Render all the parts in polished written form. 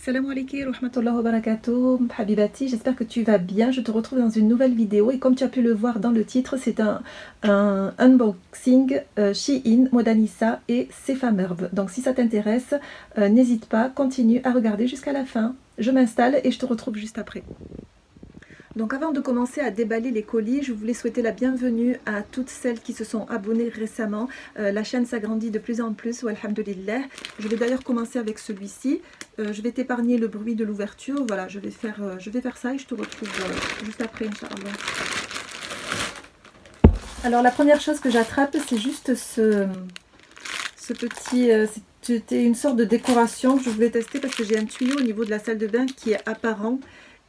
Salam alaikum wa rahmatullahi wa barakatuh, Habibati, j'espère que tu vas bien. Je te retrouve dans une nouvelle vidéo et comme tu as pu le voir dans le titre, c'est un unboxing Shein, Modanissa et Sephamerve. Donc si ça t'intéresse, n'hésite pas, continue à regarder jusqu'à la fin. Je m'installe et je te retrouve juste après. Donc avant de commencer à déballer les colis, je voulais souhaiter la bienvenue à toutes celles qui se sont abonnées récemment. La chaîne s'agrandit de plus en plus, walhamdulillah. Je vais d'ailleurs commencer avec celui-ci. Je vais t'épargner le bruit de l'ouverture. Voilà, je vais faire ça et je te retrouve juste après, Inch'Allah. Alors la première chose que j'attrape, c'est juste ce petit... c'était une sorte de décoration que je voulais tester parce que j'ai un tuyau au niveau de la salle de bain qui est apparent.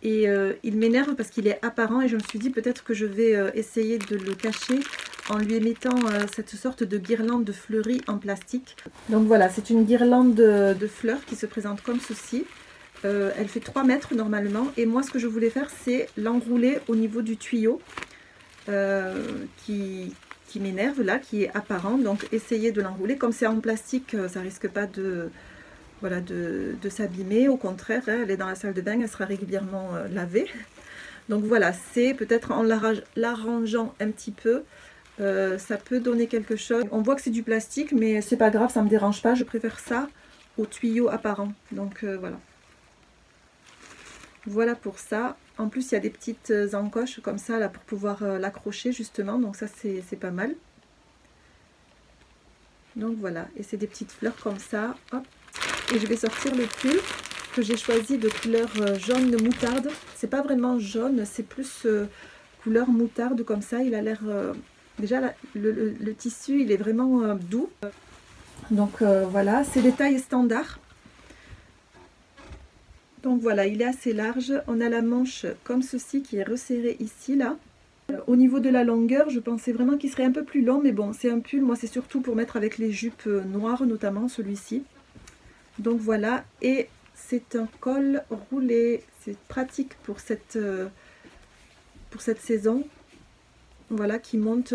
Et il m'énerve parce qu'il est apparent et je me suis dit peut-être que je vais essayer de le cacher en lui mettant cette sorte de guirlande fleurie en plastique. Donc voilà, c'est une guirlande de fleurs qui se présente comme ceci. Elle fait 3 mètres normalement et moi ce que je voulais faire c'est l'enrouler au niveau du tuyau qui m'énerve là, qui est apparent. Donc essayer de l'enrouler, comme c'est en plastique ça risque pas de... Voilà, de s'abîmer, au contraire, hein, elle est dans la salle de bain, elle sera régulièrement lavée. Donc voilà, c'est peut-être en l'arrangeant un petit peu, ça peut donner quelque chose. On voit que c'est du plastique, mais c'est pas grave, ça me dérange pas, je préfère ça au tuyau apparent. Donc voilà. Voilà pour ça. En plus, il y a des petites encoches comme ça là pour pouvoir l'accrocher justement, donc ça c'est pas mal. Donc voilà, et c'est des petites fleurs comme ça, hop. Et je vais sortir le pull que j'ai choisi de couleur jaune moutarde. C'est pas vraiment jaune, c'est plus couleur moutarde comme ça. Il a l'air... déjà, le tissu, il est vraiment doux. Donc voilà, c'est des tailles standards. Donc voilà, il est assez large. On a la manche comme ceci qui est resserrée ici, là. Au niveau de la longueur, je pensais vraiment qu'il serait un peu plus long. Mais bon, c'est un pull. Moi, c'est surtout pour mettre avec les jupes noires, notamment celui-ci. Donc voilà, et c'est un col roulé, c'est pratique pour cette saison, voilà, qui monte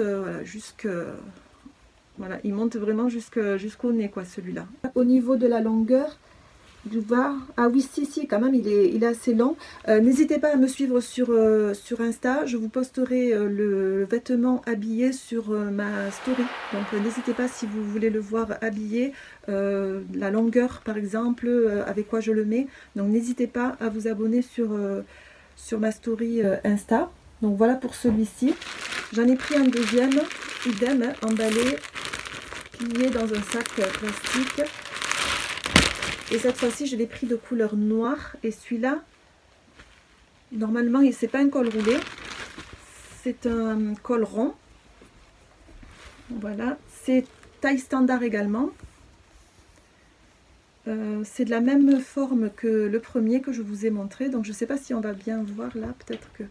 voilà, il monte vraiment jusqu'au nez, quoi, celui-là. Au niveau de la longueur du bas, ah oui, si, quand même, il est assez long. N'hésitez pas à me suivre sur Insta, je vous posterai le vêtement habillé sur ma story. Donc n'hésitez pas si vous voulez le voir habillé, la longueur par exemple, avec quoi je le mets. Donc n'hésitez pas à vous abonner sur ma story Insta. Donc voilà pour celui-ci. J'en ai pris un deuxième, idem, hein, emballé, plié dans un sac plastique. Et cette fois-ci, je l'ai pris de couleur noire. Et celui-là, normalement, c'est pas un col roulé. C'est un col rond. Voilà. C'est taille standard également. C'est de la même forme que le premier que je vous ai montré. Donc, je ne sais pas si on va bien voir là. Peut-être que...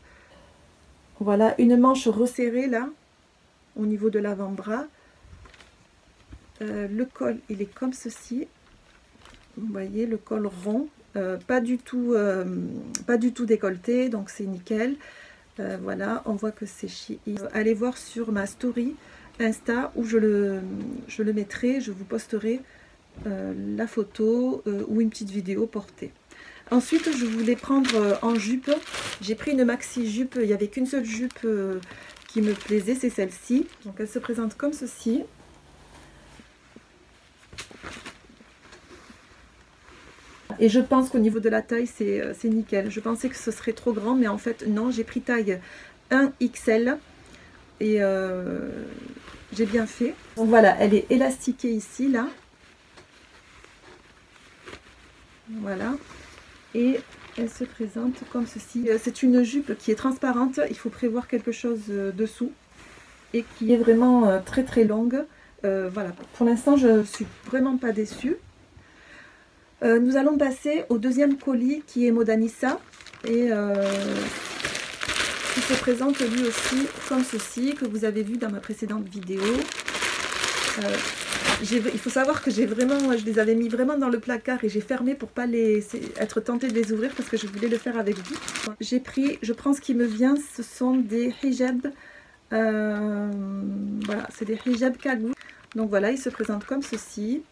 Voilà, une manche resserrée là, au niveau de l'avant-bras. Le col, il est comme ceci. Vous voyez le col rond, pas du tout décolleté, donc c'est nickel. Voilà, on voit que c'est Shein. Allez voir sur ma story Insta où je le mettrai, je vous posterai la photo ou une petite vidéo portée. Ensuite, je voulais prendre en jupe. J'ai pris une maxi jupe, il n'y avait qu'une seule jupe qui me plaisait, c'est celle-ci. Donc elle se présente comme ceci. Et je pense qu'au niveau de la taille, c'est nickel. Je pensais que ce serait trop grand, mais en fait, non. J'ai pris taille 1XL et j'ai bien fait. Donc voilà, elle est élastiquée ici, là. Voilà. Et elle se présente comme ceci. C'est une jupe qui est transparente. Il faut prévoir quelque chose dessous et qui est vraiment très très longue. Voilà. Pour l'instant, je ne suis vraiment pas déçue. Nous allons passer au deuxième colis qui est Modanissa et qui se présente lui aussi comme ceci, que vous avez vu dans ma précédente vidéo. Il faut savoir que je les avais mis vraiment dans le placard et j'ai fermé pour pas être tentée de les ouvrir parce que je voulais le faire avec vous. Je prends ce qui me vient, ce sont des hijabs, voilà, c'est des hijabs kagou. Donc voilà, ils se présentent comme ceci.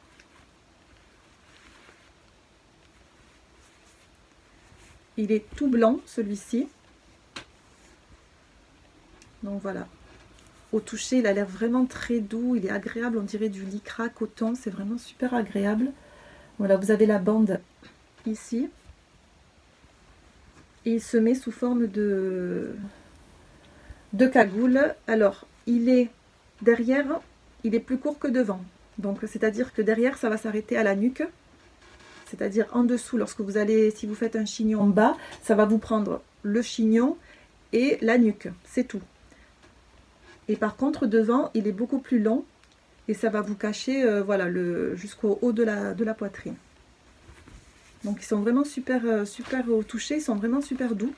Il est tout blanc celui-ci. Donc voilà. Au toucher, il a l'air vraiment très doux. Il est agréable, on dirait du lycra coton. C'est vraiment super agréable. Voilà, vous avez la bande ici. Et il se met sous forme de cagoule. Alors, il est derrière, il est plus court que devant. Donc, c'est-à-dire que derrière, ça va s'arrêter à la nuque. C'est-à-dire en dessous, lorsque vous allez, si vous faites un chignon en bas, ça va vous prendre le chignon et la nuque. C'est tout. Et par contre, devant, il est beaucoup plus long. Et ça va vous cacher voilà, jusqu'au haut de la poitrine. Donc, ils sont vraiment super au toucher. Ils sont vraiment super doux.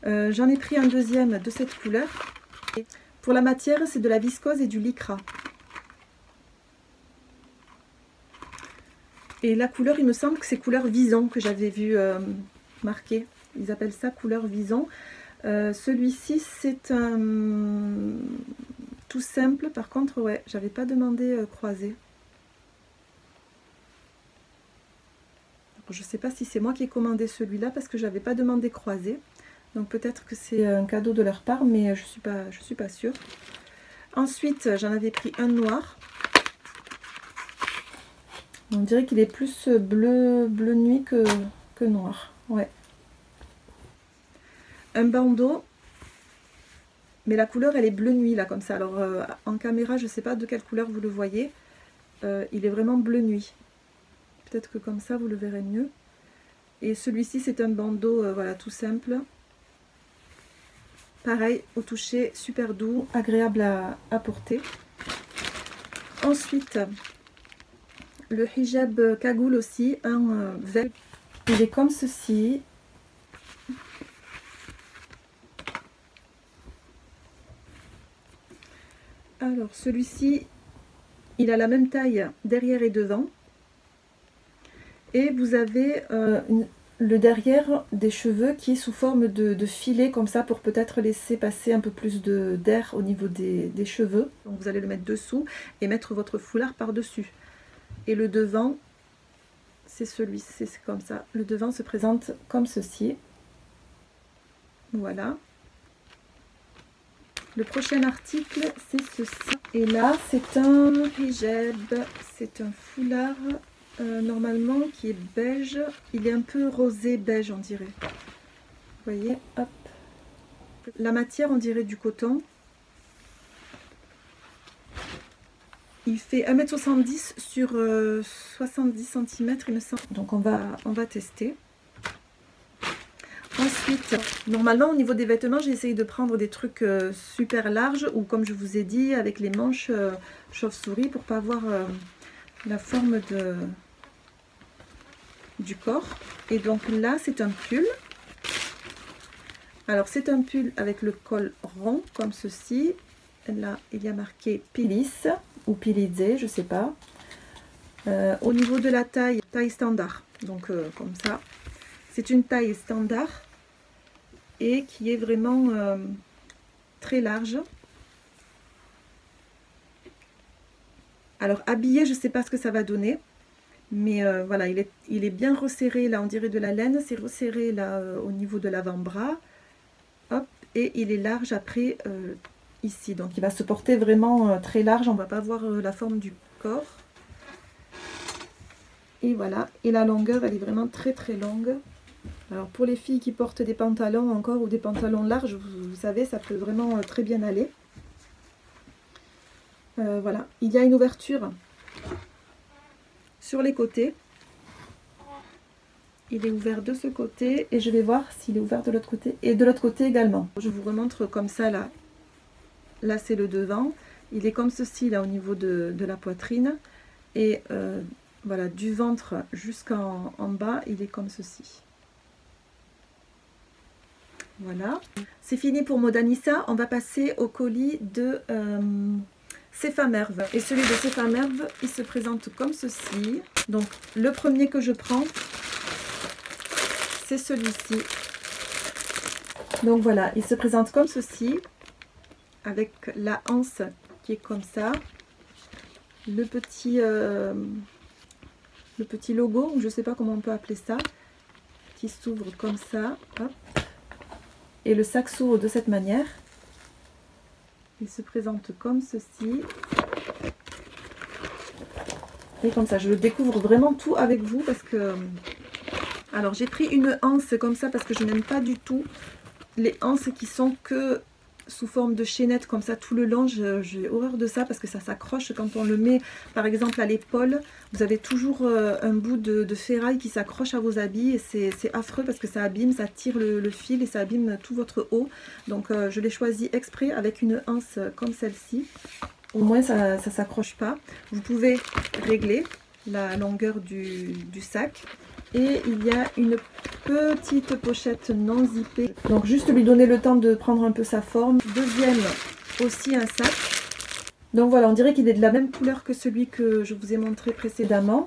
J'en ai pris un deuxième de cette couleur. Et pour la matière, c'est de la viscose et du lycra. Et la couleur, il me semble que c'est couleur vison que j'avais vu marqué. Ils appellent ça couleur vison. Celui-ci, c'est un tout simple. Par contre, ouais, j'avais pas demandé croisé. Je ne sais pas si c'est moi qui ai commandé celui-là parce que j'avais pas demandé croisé. Donc peut-être que c'est un cadeau de leur part, mais je suis pas sûre. Ensuite, j'en avais pris un noir. On dirait qu'il est plus bleu nuit que noir. Ouais. Un bandeau. Mais la couleur, elle est bleu nuit, là, comme ça. Alors, en caméra, je ne sais pas de quelle couleur vous le voyez. Il est vraiment bleu nuit. Peut-être que comme ça, vous le verrez mieux. Et celui-ci, c'est un bandeau, voilà, tout simple. Pareil, au toucher, super doux, agréable à porter. Ensuite, le hijab cagoule aussi, un vert. Il est comme ceci. Alors, celui-ci, il a la même taille derrière et devant. Et vous avez le derrière des cheveux qui est sous forme de filet comme ça pour peut-être laisser passer un peu plus d'air au niveau des cheveux. Donc vous allez le mettre dessous et mettre votre foulard par-dessus. Et le devant, c'est celui-ci, c'est comme ça. Le devant se présente comme ceci. Voilà. Le prochain article, c'est ceci. Et là, c'est un hijab, c'est un foulard. Normalement qui est beige, il est un peu rosé beige on dirait. Vous voyez, hop. La matière on dirait du coton. Il fait 1,70 m sur 70 cm il me semble. Donc on va tester. Ensuite, normalement au niveau des vêtements, j'ai essayé de prendre des trucs super larges ou comme je vous ai dit avec les manches chauve-souris pour pas avoir la forme du corps. Et donc là c'est un pull. Alors c'est un pull avec le col rond comme ceci. Là il y a marqué Pilis ou Pilizé, je sais pas. Au niveau de la taille standard, donc comme ça. C'est une taille standard et qui est vraiment très large. Alors habillé, je sais pas ce que ça va donner. Mais voilà, il est bien resserré, là on dirait de la laine, c'est resserré là au niveau de l'avant-bras. Hop, et il est large après ici. Donc il va se porter vraiment très large, on va pas voir la forme du corps. Et voilà, et la longueur elle est vraiment très très longue. Alors pour les filles qui portent des pantalons encore ou des pantalons larges, vous savez, ça peut vraiment très bien aller. Voilà, il y a une ouverture sur les côtés. Il est ouvert de ce côté et je vais voir s'il est ouvert de l'autre côté et de l'autre côté également. Je vous remontre comme ça là. Là c'est le devant. Il est comme ceci là au niveau de la poitrine et voilà, du ventre jusqu'en bas il est comme ceci. Voilà, c'est fini pour Modanissa. On va passer au colis de Sephamerve. Et celui de Sephamerve, il se présente comme ceci. Donc le premier que je prends, c'est celui-ci. Donc voilà, il se présente comme ceci, avec la anse qui est comme ça, le petit logo, je ne sais pas comment on peut appeler ça, qui s'ouvre comme ça. Hop. Et le sac s'ouvre de cette manière. Il se présente comme ceci. Et comme ça, je découvre vraiment tout avec vous parce que... Alors j'ai pris une anse comme ça parce que je n'aime pas du tout les anses qui sont que sous forme de chaînette comme ça tout le long. J'ai horreur de ça parce que ça s'accroche quand on le met par exemple à l'épaule. Vous avez toujours un bout de ferraille qui s'accroche à vos habits et c'est affreux parce que ça abîme, ça tire le fil et ça abîme tout votre haut. Donc je l'ai choisi exprès avec une anse comme celle-ci. Au moins ça ne s'accroche pas. Vous pouvez régler la longueur du sac. Et il y a une petite pochette non zippée. Donc juste lui donner le temps de prendre un peu sa forme. Deuxième, aussi un sac. Donc voilà, on dirait qu'il est de la même couleur que celui que je vous ai montré précédemment.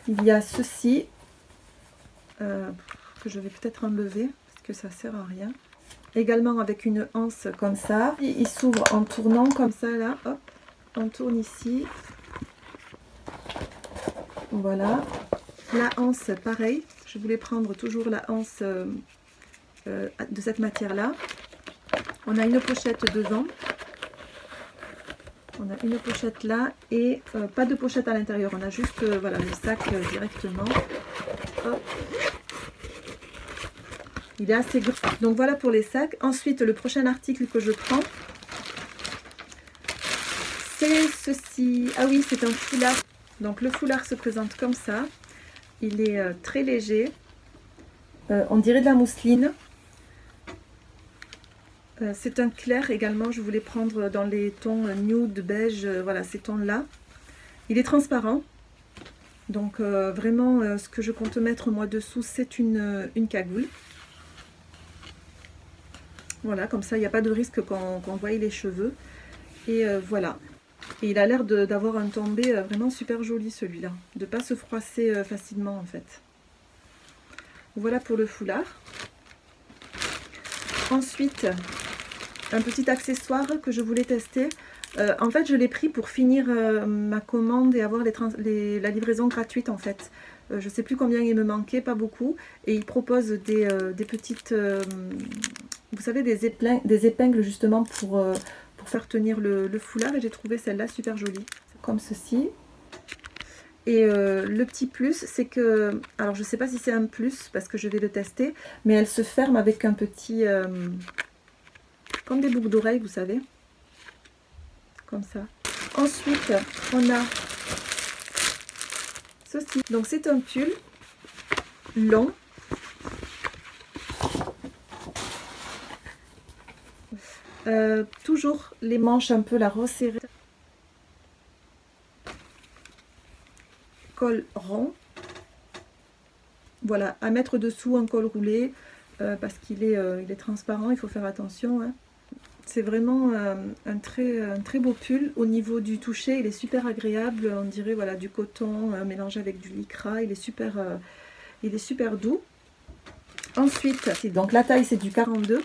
Il y a ceci, que je vais peut-être enlever, parce que ça sert à rien. Également avec une anse comme ça. Il s'ouvre en tournant comme ça là, hop. On tourne ici. Voilà. La anse, pareil. Je voulais prendre toujours la anse de cette matière-là. On a une pochette devant. On a une pochette là et pas de pochette à l'intérieur. On a juste voilà, le sac directement. Hop. Il est assez gros. Donc voilà pour les sacs. Ensuite, le prochain article que je prends, c'est ceci. Ah oui, c'est un foulard. Donc le foulard se présente comme ça. Il est très léger. On dirait de la mousseline. C'est un clair également. Je voulais prendre dans les tons nude, beige, voilà ces tons-là. Il est transparent. Donc vraiment, ce que je compte mettre moi dessous, c'est une cagoule. Voilà, comme ça, il n'y a pas de risque qu'on voie les cheveux. Et voilà. Et il a l'air d'avoir un tombé vraiment super joli celui-là. De ne pas se froisser facilement en fait. Voilà pour le foulard. Ensuite, un petit accessoire que je voulais tester. En fait, je l'ai pris pour finir ma commande et avoir la livraison gratuite en fait. Je ne sais plus combien il me manquait, pas beaucoup. Et il propose des petites... vous savez, des épingles justement pour faire tenir le foulard. Et j'ai trouvé celle-là super jolie. Comme ceci. Et le petit plus, c'est que... Alors, je ne sais pas si c'est un plus parce que je vais le tester. Mais elle se ferme avec un petit... comme des boucles d'oreilles, vous savez. Comme ça. Ensuite, on a ceci. Donc, c'est un pull long. Toujours les manches un peu la resserrée. Col rond. Voilà, à mettre dessous un col roulé parce qu'il est transparent, il faut faire attention. Hein. C'est vraiment un très beau pull. Au niveau du toucher, il est super agréable. On dirait voilà, du coton mélangé avec du lycra. Il est super doux. Ensuite, donc la taille c'est du 42.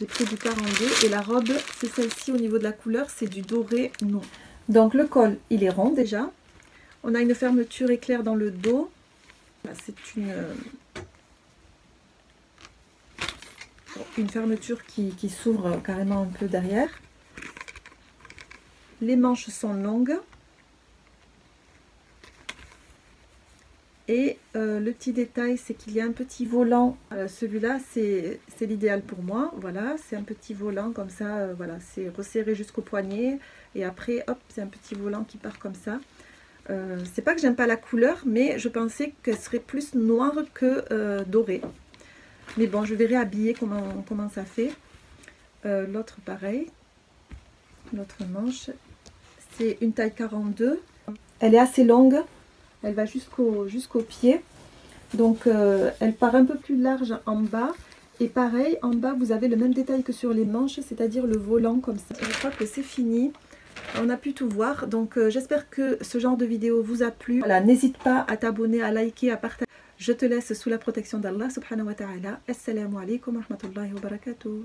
J'ai pris du 42 et la robe c'est celle-ci au niveau de la couleur, c'est du doré non. Donc le col il est rond déjà. On a une fermeture éclair dans le dos. C'est une fermeture qui s'ouvre carrément un peu derrière. Les manches sont longues. Et le petit détail, c'est qu'il y a un petit volant. Celui-là, c'est l'idéal pour moi. Voilà, c'est un petit volant comme ça. Voilà, c'est resserré jusqu'au poignet. Et après, hop, c'est un petit volant qui part comme ça. C'est pas que j'aime pas la couleur, mais je pensais qu'elle serait plus noire que dorée. Mais bon, je verrai habillée comment ça fait. L'autre, pareil. L'autre manche, c'est une taille 42. Elle est assez longue. Elle va jusqu'au pied. Donc, elle part un peu plus large en bas. Et pareil, en bas, vous avez le même détail que sur les manches, c'est-à-dire le volant comme ça. Je crois que c'est fini. On a pu tout voir. Donc, j'espère que ce genre de vidéo vous a plu. Voilà, n'hésite pas à t'abonner, à liker, à partager. Je te laisse sous la protection d'Allah subhanahu wa ta'ala. Assalamu alaikum wa rahmatullahi wa barakatuh.